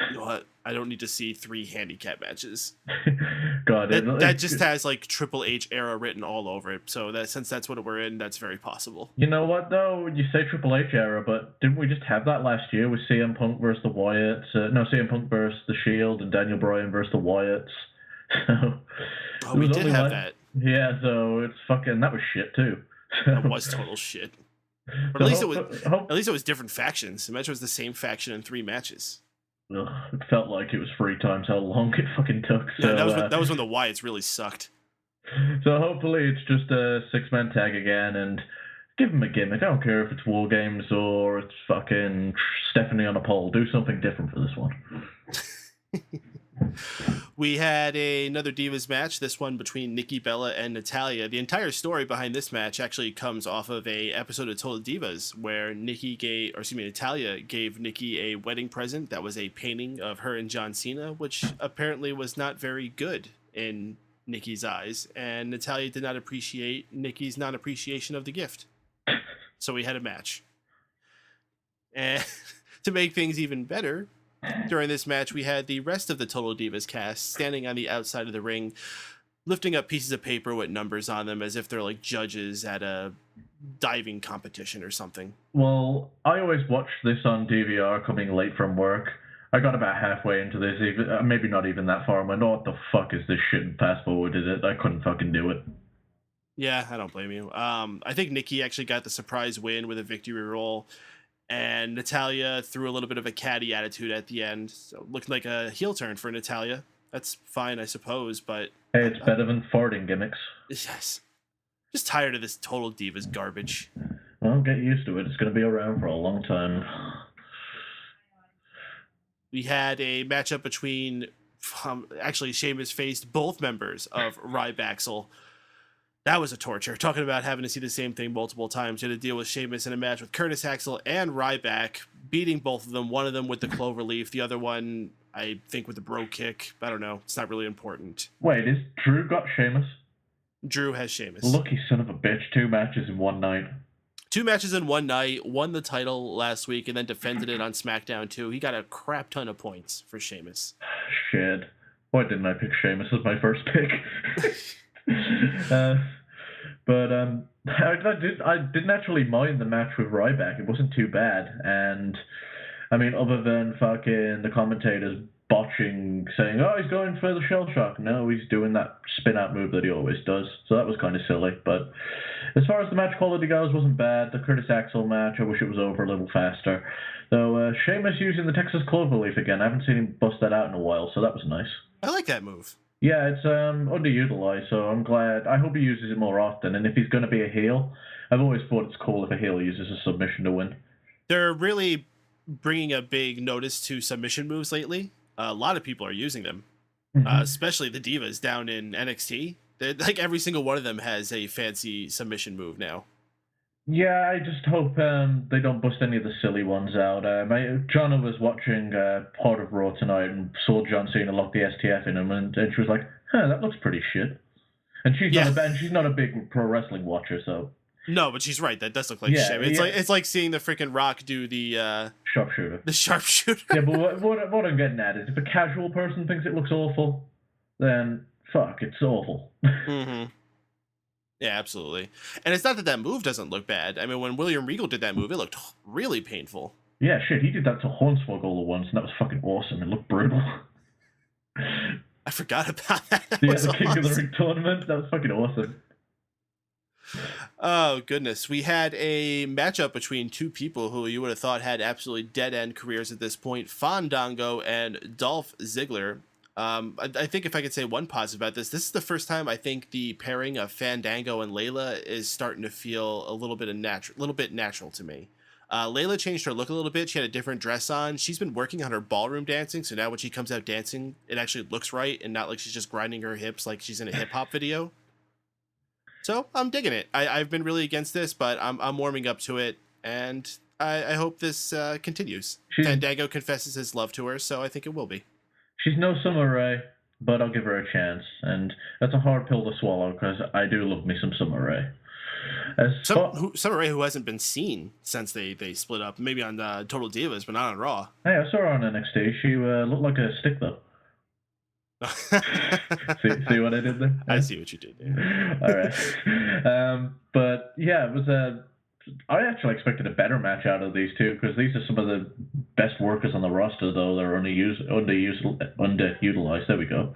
S1: You know what? I don't need to see 3 handicap matches.
S2: God,
S1: that just has like Triple H era written all over it. So that since that's what we're in, that's very possible.
S2: You know what though? You say Triple H era, but didn't we just have that last year with CM Punk versus the Wyatts? CM Punk versus the Shield and Daniel Bryan versus the Wyatts. So
S1: we did have that.
S2: Yeah, so it's fucking that was shit too.
S1: That was total shit. But at least it was different factions. Imagine it was the same faction in 3 matches.
S2: Ugh, it felt like it was 3 times how long it fucking took. So,
S1: yeah, that was when the Wyatts really sucked.
S2: So hopefully it's just a 6-man tag again, and give them a gimmick. I don't care if it's War Games or it's fucking Stephanie on a pole. Do something different for this one.
S1: We had another Divas match, this one between Nikki Bella and Natalya. The entire story behind this match actually comes off of a episode of Total Divas where Natalya gave Nikki a wedding present that was a painting of her and John Cena, which apparently was not very good in Nikki's eyes, and Natalya did not appreciate Nikki's non-appreciation of the gift. So we had a match. And to make things even better, during this match, we had the rest of the Total Divas cast standing on the outside of the ring, lifting up pieces of paper with numbers on them as if they're like judges at a diving competition or something.
S2: Well, I always watch this on DVR coming late from work. I got about halfway into this, maybe not even that far. I'm like, oh, what the fuck is this shit? And fast forwarded it. I couldn't fucking do it.
S1: Yeah, I don't blame you. I think Nikki actually got the surprise win with a victory roll. And Natalya threw a little bit of a catty attitude at the end. So looking like a heel turn for Natalya. That's fine, I suppose, but...
S2: Hey, it's better than farting gimmicks.
S1: Yes. Just tired of this Total Divas garbage.
S2: Well, get used to it. It's going to be around for a long time.
S1: We had a matchup between... actually, Sheamus faced both members of Ryback Axel. That was a torture. Talking about having to see the same thing multiple times. You had to deal with Sheamus in a match with Curtis Axel and Ryback, beating both of them. One of them with the cloverleaf, the other one, I think, with the bro kick. I don't know. It's not really important.
S2: Wait, is Drew got Sheamus?
S1: Drew has Sheamus.
S2: Lucky son of a bitch. 2 matches in one night.
S1: 2 matches in one night. Won the title last week and then defended it on SmackDown too. He got a crap ton of points for Sheamus.
S2: Shit. Why didn't I pick Sheamus as my first pick? But I didn't actually mind the match with Ryback. It wasn't too bad. And, I mean, other than fucking the commentators botching, saying, oh, he's going for the shell shock. No, he's doing that spin-out move that he always does. So that was kind of silly. But as far as the match quality goes, wasn't bad. The Curtis Axel match, I wish it was over a little faster. Though Sheamus using the Texas Cloverleaf again. I haven't seen him bust that out in a while, so that was nice.
S1: I like that move.
S2: Yeah, it's underutilized, so I'm glad. I hope he uses it more often. And if he's going to be a heel, I've always thought it's cool if a heel uses a submission to win.
S1: They're really bringing a big notice to submission moves lately. A lot of people are using them, especially the divas down in NXT. Like every single one of them has a fancy submission move now.
S2: Yeah, I just hope they don't bust any of the silly ones out. Jonna was watching part of Raw tonight and saw John Cena lock the STF in him, and she was like, "Huh, that looks pretty shit." And she's not a big pro wrestling watcher, so.
S1: No, but she's right. That does look like shit. It's like seeing the freaking Rock do the
S2: sharpshooter.
S1: The sharpshooter.
S2: Yeah, but what I'm getting at is, if a casual person thinks it looks awful, then fuck, it's awful.
S1: Mm-hmm. Yeah, absolutely. And it's not that move doesn't look bad. I mean, when William Regal did that move, it looked really painful.
S2: Yeah, shit, he did that to Hornswoggle once, and that was fucking awesome. It looked brutal.
S1: I forgot about that.
S2: Yeah, the King of the Ring tournament, that was fucking awesome.
S1: Oh, goodness. We had a matchup between two people who you would have thought had absolutely dead-end careers at this point, Fandango and Dolph Ziggler. I think if I could say one positive about this is the first time I think the pairing of Fandango and Layla is starting to feel a little bit natural to me. Layla changed her look a little bit. She had a different dress on. She's been working on her ballroom dancing, so now when she comes out dancing, it actually looks right and not like she's just grinding her hips like she's in a hip-hop video. So I'm digging it. I've been really against this, but I'm warming up to it, and I hope this continues. Fandango confesses his love to her, so I think it will be.
S2: She's no Summer Rae, but I'll give her a chance, and that's a hard pill to swallow because I do love me some Summer Rae.
S1: Summer Rae, who hasn't been seen since they split up, maybe on Total Divas, but not on Raw.
S2: Hey, I saw her on NXT. She looked like a stick, though. see what I did there?
S1: I see what you did there.
S2: All right. But yeah, it was I actually expected a better match out of these two because these are some of the best workers on the roster, though they're underutilized. There we go.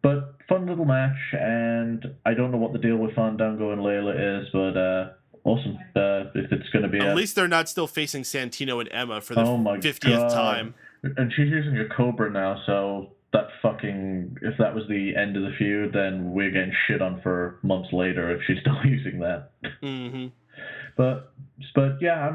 S2: But fun little match, and I don't know what the deal with Fandango and Layla is, but awesome. If it's going to be
S1: at least they're not still facing Santino and Emma for the 50th
S2: God.
S1: Time.
S2: And she's using a Cobra now, so if that was the end of the feud, then we're getting shit on for months later if she's still using that.
S1: Mm-hmm.
S2: But yeah, I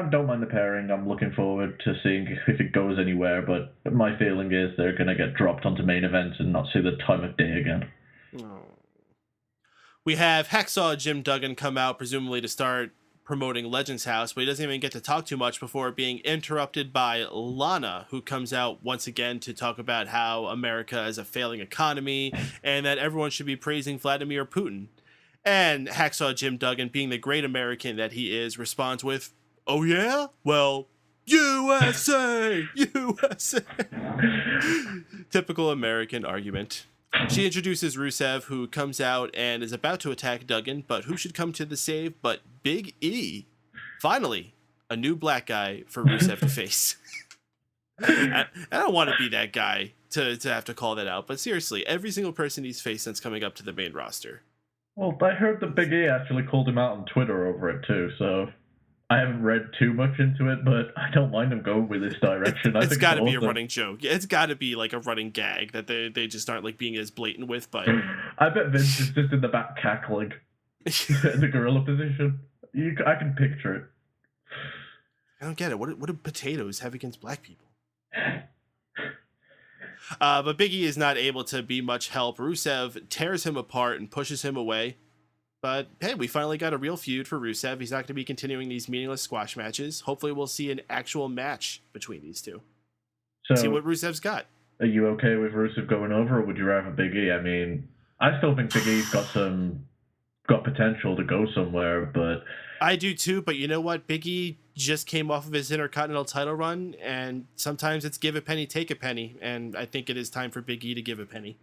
S2: don't mind the pairing. I'm looking forward to seeing if it goes anywhere. But my feeling is they're going to get dropped onto main events and not see the time of day again.
S1: Oh. We have Hacksaw Jim Duggan come out, presumably to start promoting Legends House, but he doesn't even get to talk too much before being interrupted by Lana, who comes out once again to talk about how America is a failing economy and that everyone should be praising Vladimir Putin. And Hacksaw Jim Duggan, being the great American that he is, responds with, "Oh yeah? Well, USA! USA!" Typical American argument. She introduces Rusev, who comes out and is about to attack Duggan, but who should come to the save but Big E? Finally, a new black guy for Rusev to face. I don't want to be that guy to have to call that out, but seriously, every single person he's faced since coming up to the main roster.
S2: Well, I heard that Big E actually called him out on Twitter over it too, so I haven't read too much into it, but I don't mind them going with this direction.
S1: It's got to be a running joke. It's got to be like a running gag that they just aren't like being as blatant with. But
S2: I bet Vince is just in the back cackling in the gorilla position. I can picture it.
S1: I don't get it. What do potatoes have against black people? But Big E is not able to be much help. Rusev tears him apart and pushes him away. But hey, we finally got a real feud for Rusev. He's not going to be continuing these meaningless squash matches. Hopefully we'll see an actual match between these two. So, see what Rusev's got.
S2: Are you okay with Rusev going over, or would you rather Big E? I mean, I still think Big E's got potential to go somewhere, but...
S1: I do too, but you know what? Big E just came off of his Intercontinental title run, and sometimes it's give a penny, take a penny, and I think it is time for Big E to give a penny.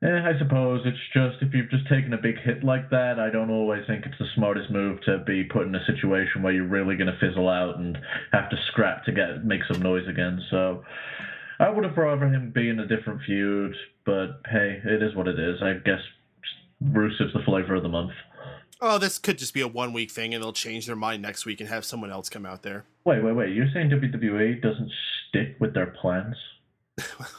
S2: I suppose it's just, if you've just taken a big hit like that, I don't always think it's the smartest move to be put in a situation where you're really going to fizzle out and have to scrap to make some noise again. So I would have rather him be in a different feud, but hey, it is what it is. I guess Rusev's the flavor of the month.
S1: Oh, this could just be a 1 week thing, and they'll change their mind next week and have someone else come out there.
S2: Wait. You're saying WWE doesn't stick with their plans?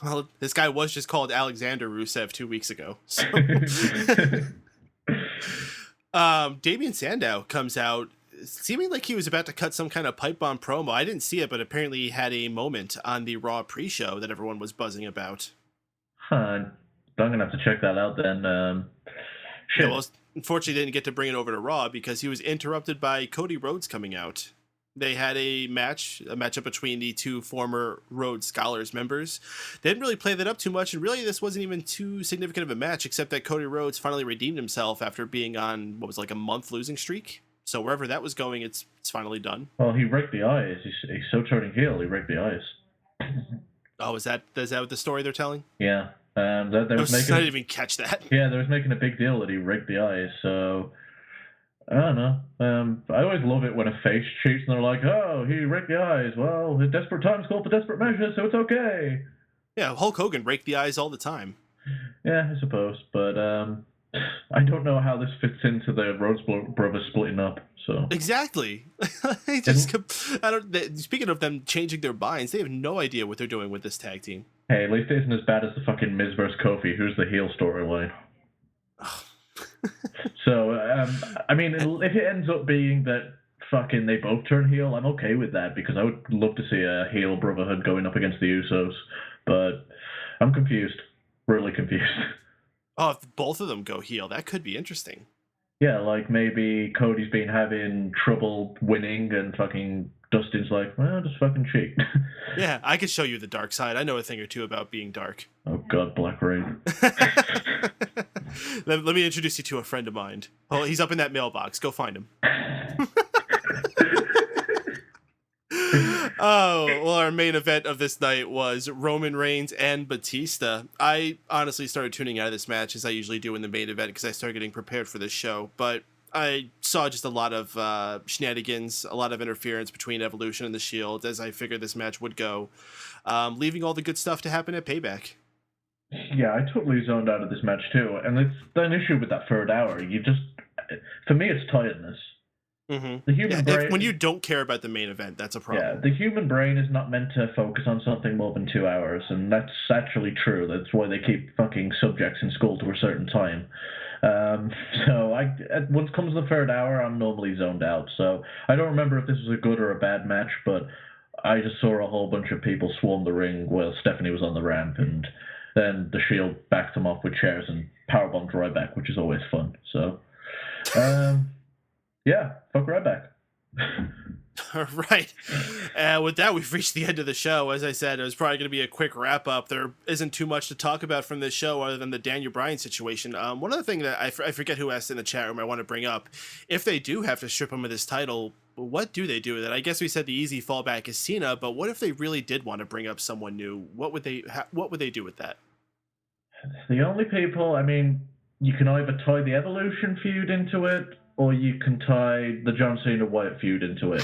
S1: Well, this guy was just called Alexander Rusev 2 weeks ago. So. Damien Sandow comes out seeming like he was about to cut some kind of pipe bomb promo. I didn't see it, but apparently he had a moment on the Raw pre-show that everyone was buzzing about.
S2: Huh. I'm going to have to check that out then. Shit.
S1: Yeah, well, unfortunately, didn't get to bring it over to Raw because he was interrupted by Cody Rhodes coming out. They had a matchup between the two former Rhodes Scholars members. They didn't really play that up too much, and really this wasn't even too significant of a match, except that Cody Rhodes finally redeemed himself after being on, what was like a month losing streak. So wherever that was going, it's finally done.
S2: Well, he raked the eyes. He's so turning heel, he raked the eyes.
S1: Oh, is that what the story they're telling?
S2: Yeah. I
S1: didn't even catch that.
S2: Yeah, they was making a big deal that he raked the eyes, so... I don't know. I always love it when a face cheats and they're like, oh, he raked the eyes. Well, the desperate times call for desperate measures, so it's okay.
S1: Yeah, Hulk Hogan raked the eyes all the time.
S2: Yeah, I suppose. But I don't know how this fits into the Rhodes brothers splitting up. So
S1: Exactly. Speaking of them changing their minds, they have no idea what they're doing with this tag team.
S2: Hey, at least it isn't as bad as the fucking Miz vs. Kofi, who's the heel storyline. So, I mean, if it ends up being that fucking they both turn heel, I'm okay with that, because I would love to see a heel brotherhood going up against the Usos. But I'm confused. Really confused.
S1: Oh, if both of them go heel, that could be interesting.
S2: Yeah, like maybe Cody's been having trouble winning and fucking Dustin's like, well, just fucking cheat.
S1: Yeah, I could show you the dark side. I know a thing or two about being dark.
S2: Oh god, Black Rain.
S1: Let me introduce you to a friend of mine. Oh, he's up in that mailbox. Go find him. Oh, well, our main event of this night was Roman Reigns and Batista. I honestly started tuning out of this match, as I usually do in the main event, because I started getting prepared for this show. But I saw just a lot of shenanigans, a lot of interference between Evolution and The Shield, as I figured this match would go, leaving all the good stuff to happen at Payback.
S2: Yeah, I totally zoned out of this match too, and it's an issue with that third hour. For me, it's tiredness.
S1: Mm-hmm.
S2: The human brain,
S1: when you don't care about the main event, that's a problem.
S2: Yeah, the human brain is not meant to focus on something more than 2 hours, and that's actually true. That's why they keep fucking subjects in school to a certain time. So once it comes to the third hour, I'm normally zoned out. So I don't remember if this was a good or a bad match, but I just saw a whole bunch of people swarm the ring while Stephanie was on the ramp, and then the Shield backed them off with chairs and powerbombed Ryback, which is always fun. So, yeah, fuck Ryback.
S1: All right. With that, we've reached the end of the show. As I said, it was probably going to be a quick wrap-up. There isn't too much to talk about from this show other than the Daniel Bryan situation. One other thing that I forget who asked in the chat room I want to bring up, if they do have to strip him of his title, what do they do with it? I guess we said the easy fallback is Cena, but what if they really did want to bring up someone new? What would they do with that?
S2: The only people, I mean, you can either tie the Evolution feud into it, or you can tie the John Cena Wyatt feud into it.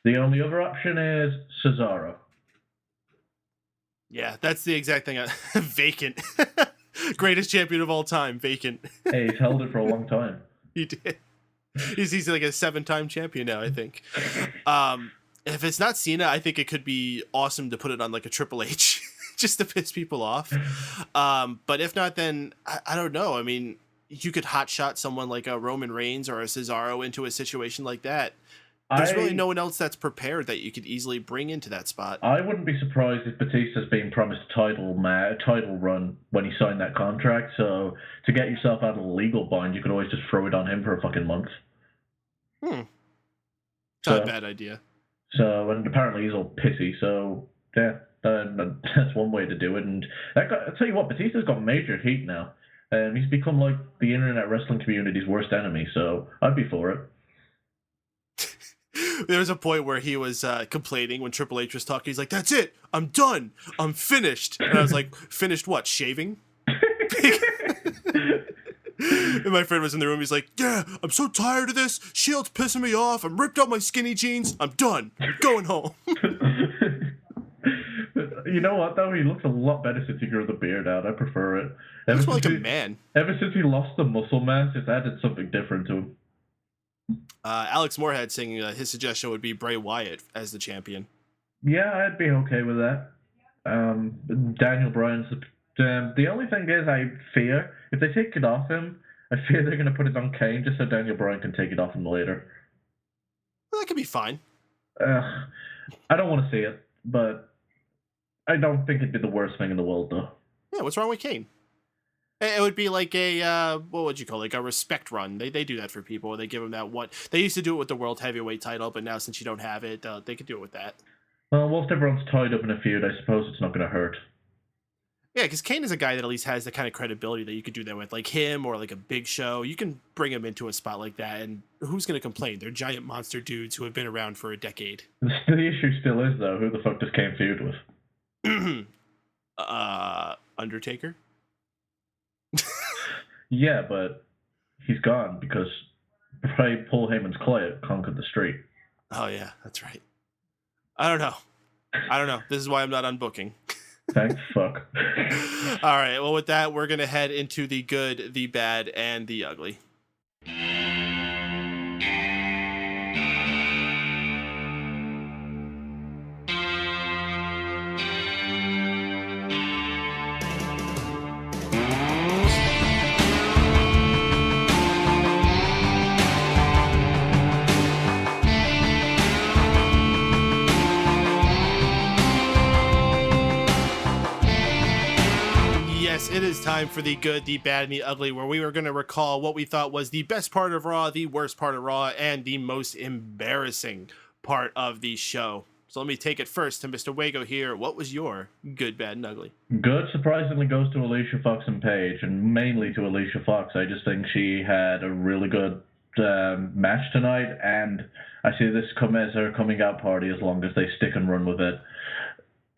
S2: The only other option is Cesaro.
S1: Yeah, that's the exact thing. Vacant. Greatest champion of all time, vacant.
S2: Hey, he's held it for a long time.
S1: He did. He's like a 7-time champion now, I think. If it's not Cena, I think it could be awesome to put it on like a Triple H just to piss people off. But if not, then I don't know. I mean, you could hotshot someone like a Roman Reigns or a Cesaro into a situation like that. There's really no one else that's prepared that you could easily bring into that spot.
S2: I wouldn't be surprised if Batista's been promised a title run when he signed that contract. So to get yourself out of the legal bind, you could always just throw it on him for a fucking month.
S1: Not a bad idea.
S2: So, and apparently he's all pissy. So yeah, that's one way to do it. And I'll tell you what, Batista's got major heat now. He's become like the internet wrestling community's worst enemy, so I'd be for it.
S1: There was a point where he was complaining when Triple H was talking. He's like, "That's it. I'm done. I'm finished." And I was like, "Finished what? Shaving?" And my friend was in the room. He's like, "Yeah, I'm so tired of this. Shield's pissing me off. I'm ripped out my skinny jeans. I'm done. I'm going home."
S2: You know what, though? He looks a lot better since he grew the beard out. I prefer it.
S1: He looks more like a man.
S2: Ever since he lost the muscle mass, it's added something different to him.
S1: Alex Moorhead saying his suggestion would be Bray Wyatt as the champion.
S2: Yeah, I'd be okay with that. Daniel Bryan's... the only thing is, I fear, if they take it off him, I fear they're going to put it on Kane just so Daniel Bryan can take it off him later.
S1: Well, that could be fine.
S2: I don't want to see it, but I don't think it'd be the worst thing in the world, though.
S1: Yeah, what's wrong with Kane? It would be like a, what would you call it? Like a respect run. They do that for people. They give them that one. They used to do it with the World Heavyweight title, but now since you don't have it, they could do it with that.
S2: Well, whilst everyone's tied up in a feud, I suppose it's not going to hurt.
S1: Yeah, because Kane is a guy that at least has the kind of credibility that you could do that with. Like him or like a Big Show. You can bring him into a spot like that, and who's going to complain? They're giant monster dudes who have been around for a decade.
S2: The issue still is, though, who the fuck does Kane feud with?
S1: Undertaker?
S2: Yeah, but he's gone because right, Paul Heyman's client conquered the street.
S1: Oh yeah, that's right. I don't know. This is why I'm not on booking.
S2: Thank fuck.
S1: All right. Well, with that, we're gonna head into the good, the bad, and the ugly. It is time for the good, the bad, and the ugly, where we were going to recall what we thought was the best part of Raw, the worst part of Raw, and the most embarrassing part of the show. So let me take it first to Mr. Wago here. What was your good, bad, and ugly?
S2: Good surprisingly goes to Alicia Fox and Paige, and mainly to Alicia Fox. I just think she had a really good match tonight, and I see this come as her coming out party as long as they stick and run with it.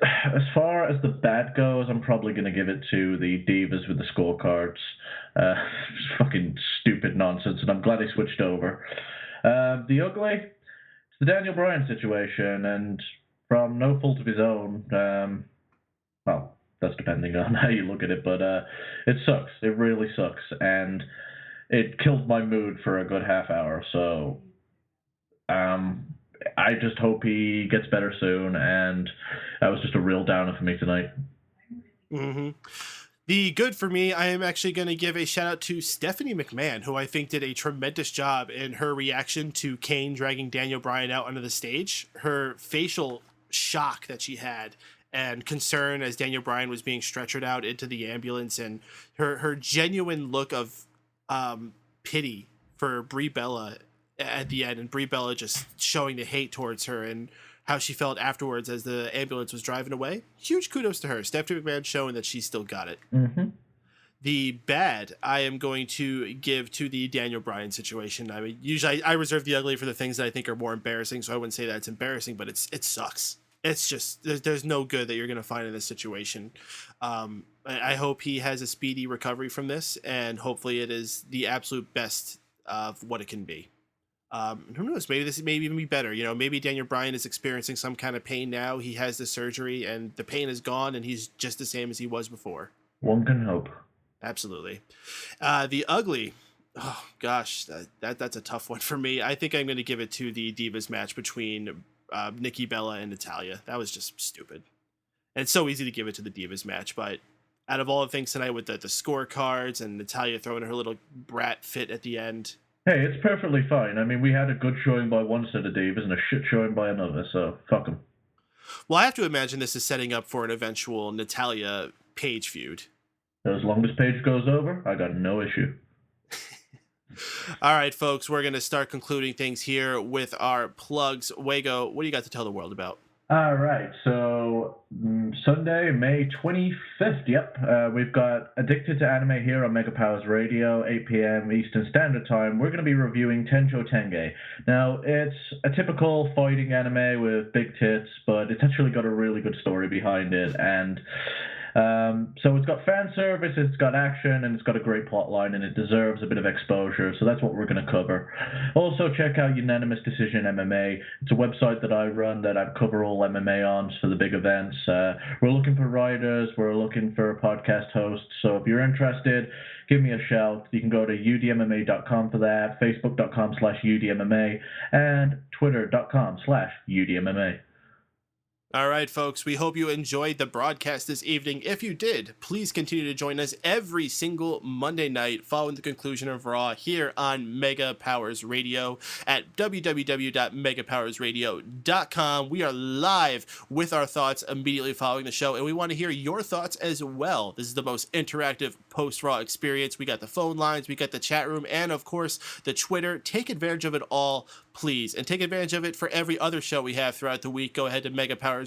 S2: As far as the bad goes, I'm probably going to give it to the Divas with the scorecards. Fucking stupid nonsense, and I'm glad he switched over. The ugly, it's the Daniel Bryan situation, and from no fault of his own, well, that's depending on how you look at it, but it sucks. It really sucks, and it killed my mood for a good half hour, so I just hope he gets better soon, and that was just a real downer for me tonight.
S1: Mm-hmm. The good for me, I am actually going to give a shout out to Stephanie McMahon, who I think did a tremendous job in her reaction to Kane dragging Daniel Bryan out onto the stage. Her facial shock that she had and concern as Daniel Bryan was being stretchered out into the ambulance, and her genuine look of pity for Brie Bella at the end, and Brie Bella just showing the hate towards her and how she felt afterwards as the ambulance was driving away. Huge kudos to her. Stephanie McMahon showing that she still got it.
S2: Mm-hmm.
S1: The bad I am going to give to the Daniel Bryan situation. I mean, usually I reserve the ugly for the things that I think are more embarrassing, so I wouldn't say that it's embarrassing, but it sucks. It's just, there's no good that you're going to find in this situation. I hope he has a speedy recovery from this, and hopefully it is the absolute best of what it can be. Who knows? Maybe this may even be better. You know, maybe Daniel Bryan is experiencing some kind of pain now. He has the surgery, and the pain is gone, and he's just the same as he was before.
S2: One can hope.
S1: Absolutely. The ugly. Oh gosh, that's a tough one for me. I think I'm going to give it to the Divas match between Nikki Bella and Natalya. That was just stupid. And it's so easy to give it to the Divas match, but out of all the things tonight with the scorecards and Natalya throwing her little brat fit at the end.
S2: Hey, it's perfectly fine. I mean, we had a good showing by one set of Divas and a shit showing by another, so fuck them.
S1: Well, I have to imagine this is setting up for an eventual Natalya-Paige feud.
S2: As long as Paige goes over, I got no issue.
S1: All right, folks, we're going to start concluding things here with our plugs. Wago, what do you got to tell the world about?
S2: All right, so Sunday, May 25th, yep, we've got Addicted to Anime here on Mega Powers Radio, 8 p.m. Eastern Standard Time. We're going to be reviewing Tenjo Tenge. Now, it's a typical fighting anime with big tits, but it's actually got a really good story behind it, and so it's got fan service, it's got action, and it's got a great plot line, and it deserves a bit of exposure, so that's what we're going to cover. Also, check out Unanimous Decision MMA. It's a website that I run that I cover all MMA on for the big events. We're looking for writers, we're looking for podcast hosts, so if you're interested, give me a shout. You can go to udmma.com for that, facebook.com/udmma, and twitter.com/udmma.
S1: All right, folks, we hope you enjoyed the broadcast this evening. If you did, please continue to join us every single Monday night following the conclusion of Raw here on Mega Powers Radio at www.megapowersradio.com. We are live with our thoughts immediately following the show, and we want to hear your thoughts as well. This is the most interactive post-Raw experience. We got the phone lines, we got the chat room, and of course, the Twitter. Take advantage of it all, please, and take advantage of it for every other show we have throughout the week. Go ahead to megapowersradio.com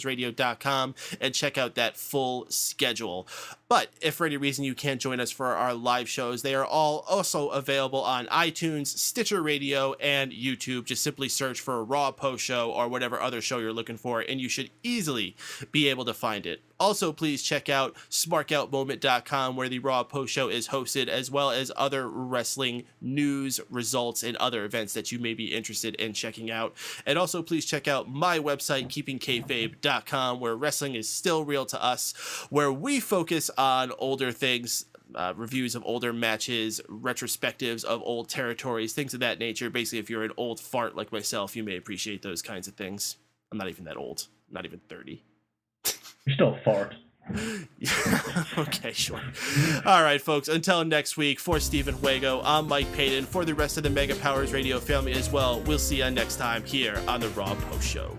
S1: and check out that full schedule. But if for any reason you can't join us for our live shows, they are all also available on iTunes, Stitcher Radio, and YouTube. Just simply search for Raw Post Show or whatever other show you're looking for, and you should easily be able to find it. Also, please check out smarkoutmoment.com, where the Raw Post Post Show is hosted, as well as other wrestling news, results, and other events that you may be interested in checking out. And also, please check out my website, keepingkayfabe.com, where wrestling is still real to us, where we focus on older things, reviews of older matches, retrospectives of old territories, things of that nature. Basically, if you're an old fart like myself, you may appreciate those kinds of things. I'm not even that old. I'm not even 30.
S2: You're still a fart.
S1: Okay, sure. All right, folks. Until next week, for Stephen Wago, I'm Mike Paden. For the rest of the Mega Powers Radio family as well, we'll see you next time here on the Raw Post Show.